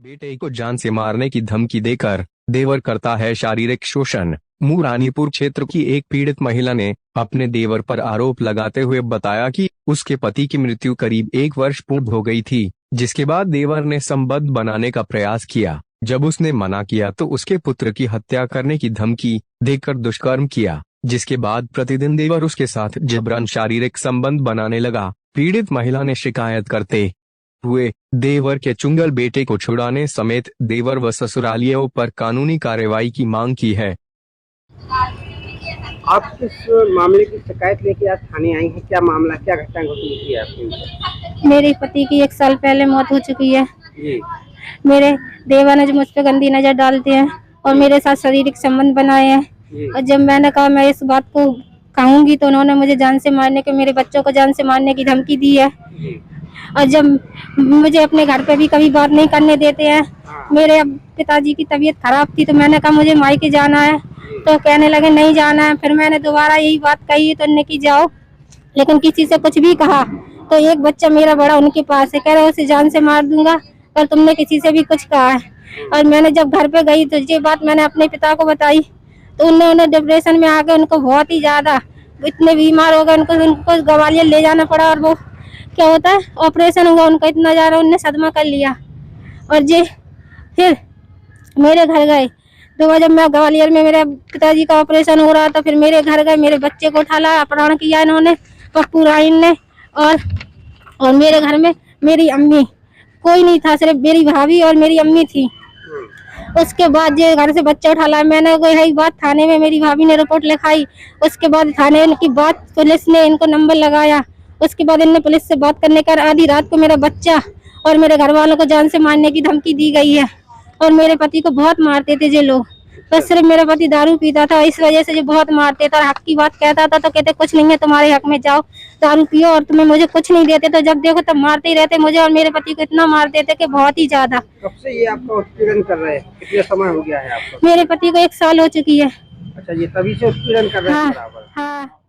बेटे को जान से मारने की धमकी देकर देवर करता है शारीरिक शोषण। मुरानीपुर क्षेत्र की एक पीड़ित महिला ने अपने देवर पर आरोप लगाते हुए बताया कि उसके पति की मृत्यु करीब 1 वर्ष पूर्व हो गई थी, जिसके बाद देवर ने संबंध बनाने का प्रयास किया। जब उसने मना किया तो उसके पुत्र की हत्या करने की धमकी देकर दुष्कर्म किया, जिसके बाद प्रतिदिन देवर उसके साथ जबरन शारीरिक संबंध बनाने लगा। पीड़ित महिला ने शिकायत करते हुए देवर के चुंगल बेटे को छुड़ाने समेत देवर व ससुरालियों पर कानूनी कार्रवाई की मांग की है। आप इस मामले की शिकायत लेके आज थाने आई हैं, क्या मामला, क्या घटना घटी है आपके? मेरे पति की 1 साल पहले मौत हो चुकी है जी। मेरे देवर ने मुझ पे गंदी नजर डालते हैं और मेरे साथ शारीरिक संबंध बनाए हैं। और जब मैंने कहा मैं इस बात को कहूंगी तो उन्होंने मुझे जान से मारने के, मेरे बच्चों को जान से मारने की धमकी दी है। और जब मुझे अपने घर पे भी कभी बात नहीं करने देते हैं। मेरे पिताजी की तबीयत खराब थी तो मैंने कहा मुझे मायके जाना है, तो कहने लगे नहीं जाना है। फिर मैंने दोबारा यही बात कही तो उन्होंने की जाओ, लेकिन किसी से कुछ भी कहा तो एक बच्चा मेरा बड़ा उनके पास है, कह रहे उसे जान से मार दूंगा और तुमने किसी से भी कुछ कहा है। और मैंने जब घर पे गई तो ये बात मैंने अपने पिता को बताई तो उन्होंने डिप्रेशन में आके उनको बहुत ही ज्यादा इतने बीमार हो गए, उनको ग्वालियर ले जाना पड़ा। और वो क्या होता है ऑपरेशन हुआ उनका, इतना ज्यादा उनने सदमा कर लिया। और ये फिर मेरे घर गए तो जब मैं ग्वालियर में मेरे पिताजी का ऑपरेशन हो रहा था, फिर मेरे घर गए, मेरे बच्चे को उठा लाया, अपहरण किया इन्होंने पप्पू राइन ने। और मेरे घर में मेरी अम्मी, कोई नहीं था, सिर्फ मेरी भाभी और मेरी अम्मी थी। उसके बाद ये घर से बच्चा उठा लाया। मैंने यही बात थाने में मेरी भाभी ने रिपोर्ट लिखाई। उसके बाद थाने की बात पुलिस ने इनको नंबर लगाया। उसके बाद इनने पुलिस से बात करने का आधी रात को मेरा बच्चा और मेरे घर वालों को जान से मारने की धमकी दी गई है। और मेरे पति को बहुत मारते थे ये लोग, बस सिर्फ मेरा पति दारू पीता था, इस वजह से जो बहुत मारते था। हक की बात कहता था तो कहते कुछ नहीं है तुम्हारे हक में, जाओ दारू पियो, और तुम्हें मुझे कुछ नहीं देते। तो जब देखो तब मारते ही रहते मुझे और मेरे पति को, इतना मारते थे कि बहुत ही ज्यादा। कब से ये आपका उत्पीड़न कर रहे हैं, कितना समय हो गया है आपका? मेरे पति को 1 साल हो चुकी है। अच्छा, ये तभी से उत्पीड़न कर रहे हैं? हाँ।